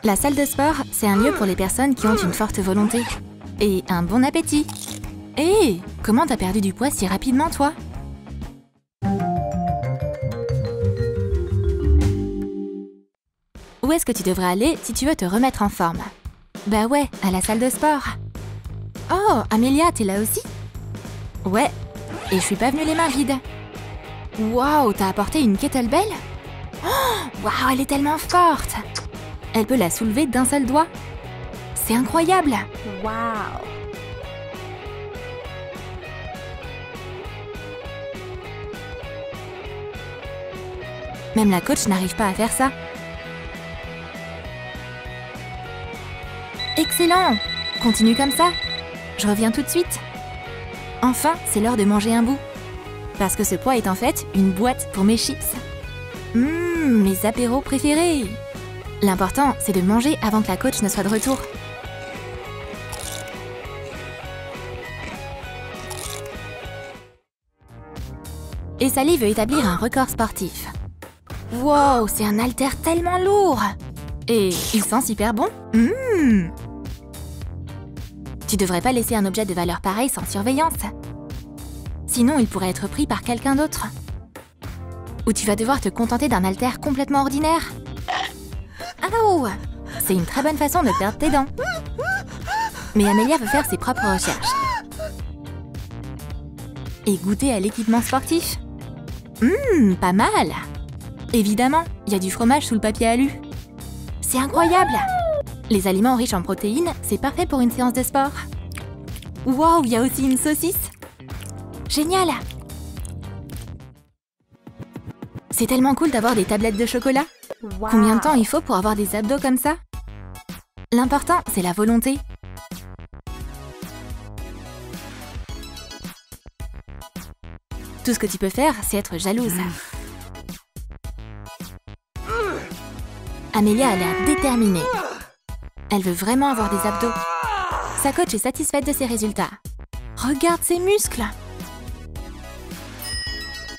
La salle de sport, c'est un lieu pour les personnes qui ont une forte volonté. Et un bon appétit. Hé, comment t'as perdu du poids si rapidement, toi? Où est-ce que tu devrais aller si tu veux te remettre en forme? Bah ouais, à la salle de sport. Oh, Amélia, t'es là aussi? Ouais, et je suis pas venue les mains vides. Waouh, t'as apporté une kettlebell? Oh, waouh, elle est tellement forte! Elle peut la soulever d'un seul doigt. C'est incroyable! Wow! Même la coach n'arrive pas à faire ça. Excellent! Continue comme ça. Je reviens tout de suite. Enfin, c'est l'heure de manger un bout. Parce que ce poids est en fait une boîte pour mes chips. Mes apéros préférés! L'important, c'est de manger avant que la coach ne soit de retour. Et Sally veut établir un record sportif. Wow, c'est un haltère tellement lourd! Et il sent super bon. Tu devrais pas laisser un objet de valeur pareille sans surveillance. Sinon, il pourrait être pris par quelqu'un d'autre. Ou tu vas devoir te contenter d'un haltère complètement ordinaire. Ouh! C'est une très bonne façon de perdre tes dents. Mais Amélia veut faire ses propres recherches. Et goûter à l'équipement sportif. Pas mal! Évidemment, il y a du fromage sous le papier alu. C'est incroyable! Les aliments riches en protéines, c'est parfait pour une séance de sport. Wow, il y a aussi une saucisse! Génial! C'est tellement cool d'avoir des tablettes de chocolat. Wow. Combien de temps il faut pour avoir des abdos comme ça? L'important, c'est la volonté. Tout ce que tu peux faire, c'est être jalouse. Amélia a l'air déterminée. Elle veut vraiment avoir des abdos. Sa coach est satisfaite de ses résultats. Regarde ses muscles!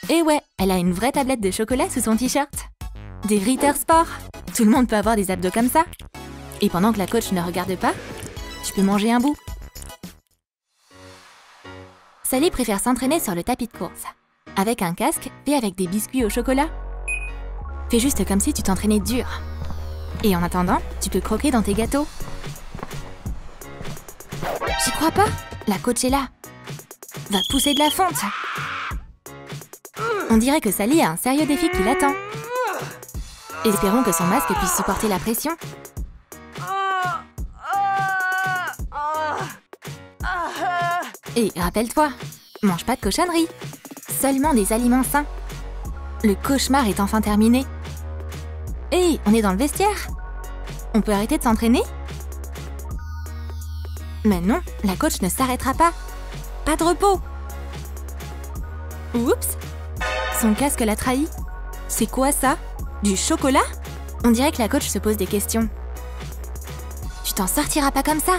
Et ouais, elle a une vraie tablette de chocolat sous son t-shirt. Des Ritter Sport. Tout le monde peut avoir des abdos comme ça. Et pendant que la coach ne regarde pas, tu peux manger un bout. Sally préfère s'entraîner sur le tapis de course, avec un casque et avec des biscuits au chocolat. Fais juste comme si tu t'entraînais dur. Et en attendant, tu peux croquer dans tes gâteaux. J'y crois pas, la coach est là. Va pousser de la fonte. On dirait que Sally a un sérieux défi qui l'attend. Espérons que son masque puisse supporter la pression. Et rappelle-toi, mange pas de cochonneries. Seulement des aliments sains. Le cauchemar est enfin terminé. Hé, on est dans le vestiaire. On peut arrêter de s'entraîner? Mais non, la coach ne s'arrêtera pas. Pas de repos. Oups! Son casque l'a trahi. C'est quoi ça? Du chocolat? On dirait que la coach se pose des questions. Tu t'en sortiras pas comme ça.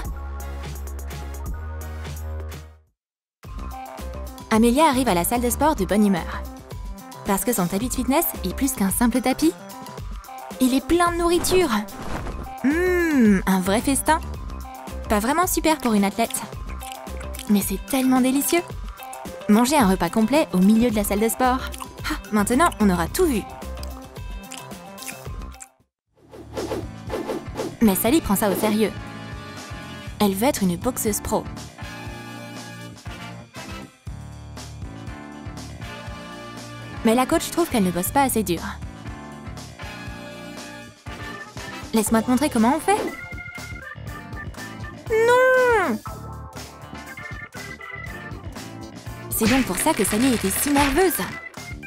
Amélia arrive à la salle de sport de bonne humeur. Parce que son tapis de fitness est plus qu'un simple tapis. Il est plein de nourriture. Un vrai festin. Pas vraiment super pour une athlète. Mais c'est tellement délicieux. Manger un repas complet au milieu de la salle de sport. Ah, maintenant, on aura tout vu. Mais Sally prend ça au sérieux. Elle veut être une boxeuse pro. Mais la coach trouve qu'elle ne bosse pas assez dur. Laisse-moi te montrer comment on fait. Non! C'est donc pour ça que Sally était si nerveuse.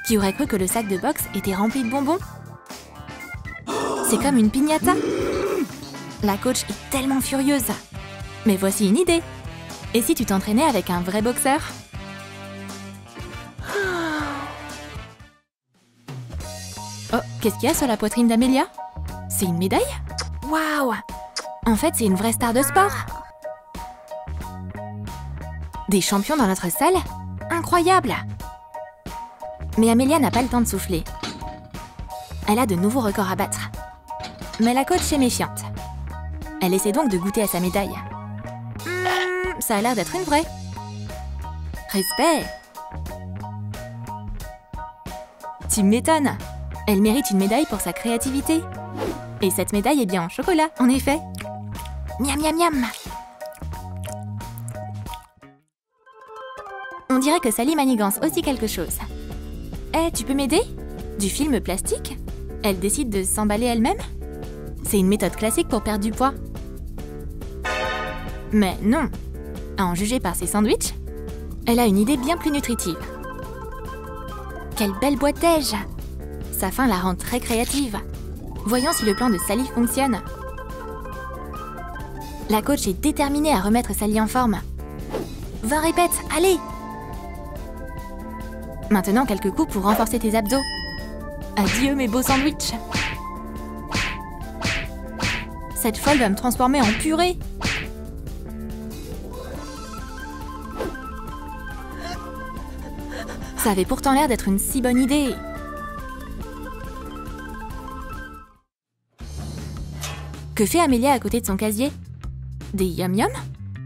Qui aurait cru que le sac de boxe était rempli de bonbons? C'est comme une piñata. La coach est tellement furieuse. Mais voici une idée. Et si tu t'entraînais avec un vrai boxeur? Oh, qu'est-ce qu'il y a sur la poitrine d'Amélia? C'est une médaille? Waouh! En fait, c'est une vraie star de sport. Des champions dans notre salle? Incroyable! Mais Amélia n'a pas le temps de souffler. Elle a de nouveaux records à battre. Mais la coach est méfiante. Elle essaie donc de goûter à sa médaille. Ça a l'air d'être une vraie. Respect. Tu m'étonnes. Elle mérite une médaille pour sa créativité. Et cette médaille est bien en chocolat, en effet. Miam miam miam. On dirait que Sally manigance aussi quelque chose. Eh, tu peux m'aider? Du film plastique? Elle décide de s'emballer elle-même? C'est une méthode classique pour perdre du poids. Mais non. À en juger par ses sandwichs, elle a une idée bien plus nutritive. Quelle belle boîte déj! Sa faim la rend très créative. Voyons si le plan de Sally fonctionne. La coach est déterminée à remettre Sally en forme. 20 répètes, allez! Maintenant, quelques coups pour renforcer tes abdos. Adieu mes beaux sandwichs. Cette folle va me transformer en purée. Ça avait pourtant l'air d'être une si bonne idée. Que fait Amelia à côté de son casier? Des yum-yum?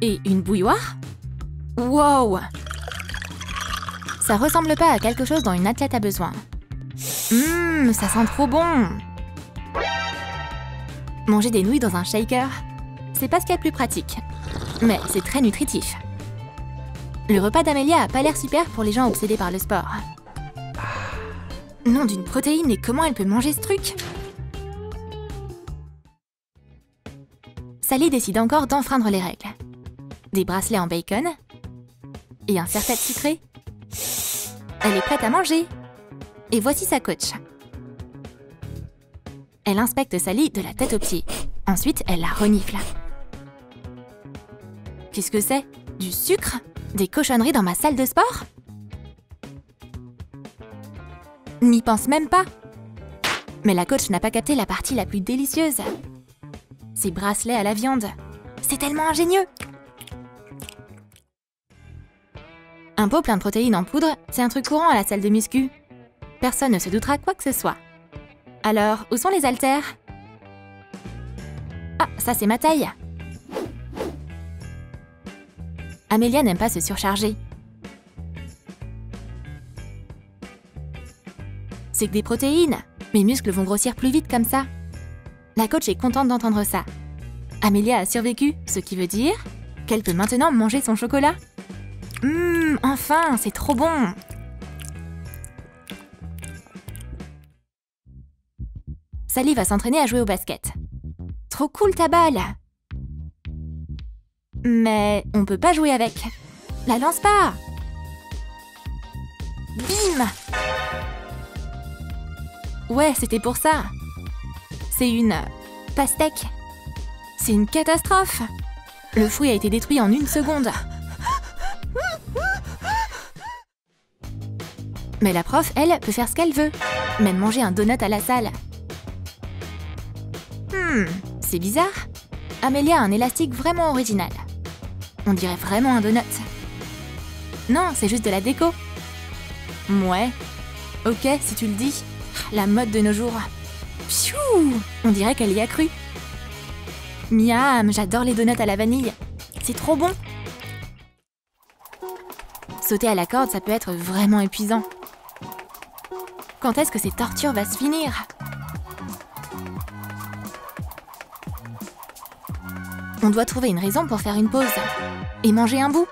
Et une bouilloire? Wow! Ça ressemble pas à quelque chose dont une athlète a besoin. Ça sent trop bon! Manger des nouilles dans un shaker, c'est pas ce qu'il y a de plus pratique. Mais c'est très nutritif. Le repas d'Amelia a pas l'air super pour les gens obsédés par le sport. Nom d'une protéine, mais comment elle peut manger ce truc? Sally décide encore d'enfreindre les règles. Des bracelets en bacon et un serre-tête sucré. Elle est prête à manger. Et voici sa coach. Elle inspecte Sally de la tête aux pieds. Ensuite, elle la renifle. Qu'est-ce que c'est? Du sucre? Des cochonneries dans ma salle de sport? N'y pense même pas. Mais la coach n'a pas capté la partie la plus délicieuse. Ces bracelets à la viande. C'est tellement ingénieux! Un pot plein de protéines en poudre, c'est un truc courant à la salle de muscu. Personne ne se doutera quoi que ce soit. Alors, où sont les haltères? Ah, ça c'est ma taille. Amelia n'aime pas se surcharger. C'est que des protéines. Mes muscles vont grossir plus vite comme ça. La coach est contente d'entendre ça. Amelia a survécu, ce qui veut dire qu'elle peut maintenant manger son chocolat. Enfin, c'est trop bon! Sally va s'entraîner à jouer au basket. Trop cool ta balle! Mais on peut pas jouer avec. La lance pas! Bim! Ouais, c'était pour ça. C'est une pastèque. C'est une catastrophe. Le fruit a été détruit en 1 seconde. Mais la prof, elle, peut faire ce qu'elle veut. Même manger un donut à la salle. C'est bizarre. Amelia a un élastique vraiment original. On dirait vraiment un donut. Non, c'est juste de la déco. Ouais. Ok, si tu le dis. La mode de nos jours. Pfiou! On dirait qu'elle y a cru. Miam, j'adore les donuts à la vanille. C'est trop bon. Sauter à la corde, ça peut être vraiment épuisant. Quand est-ce que cette torture va se finir? On doit trouver une raison pour faire une pause. Et manger un bout.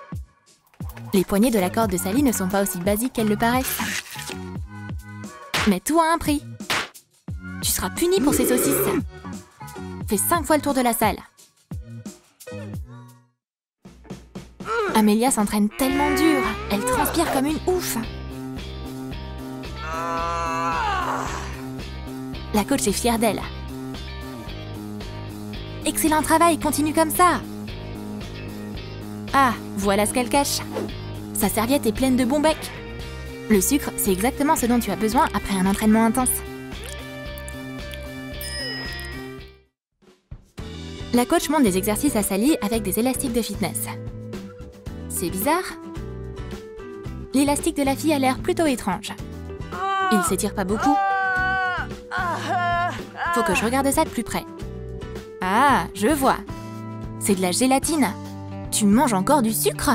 Les poignées de la corde de Sally ne sont pas aussi basiques qu'elles le paraissent. Mais tout a un prix. Tu seras puni pour ces saucisses. Fais 5 fois le tour de la salle. Amelia s'entraîne tellement dur. Elle transpire comme une ouf. La coach est fière d'elle. Excellent travail, continue comme ça. Ah, voilà ce qu'elle cache. Sa serviette est pleine de bons becs. Le sucre, c'est exactement ce dont tu as besoin après un entraînement intense. La coach montre des exercices à Sally avec des élastiques de fitness. C'est bizarre. L'élastique de la fille a l'air plutôt étrange. Il s'étire pas beaucoup. Faut que je regarde ça de plus près. Ah, je vois. C'est de la gélatine. Tu manges encore du sucre?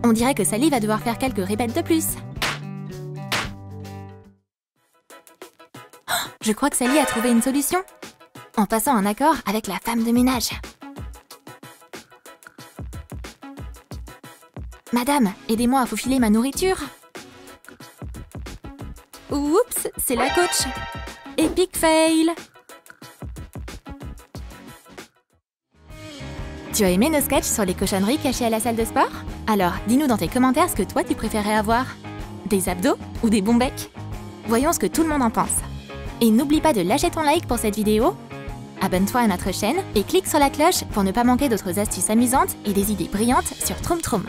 On dirait que Sally va devoir faire quelques répètes de plus. Oh, je crois que Sally a trouvé une solution. En passant un accord avec la femme de ménage. Madame, aidez-moi à faufiler ma nourriture. Oups, c'est la coach. Epic fail. Tu as aimé nos sketchs sur les cochonneries cachées à la salle de sport? Alors, dis-nous dans tes commentaires ce que toi tu préférais avoir. Des abdos ou des bons becs? Voyons ce que tout le monde en pense. Et n'oublie pas de lâcher ton like pour cette vidéo. Abonne-toi à notre chaîne et clique sur la cloche pour ne pas manquer d'autres astuces amusantes et des idées brillantes sur Troom Troom.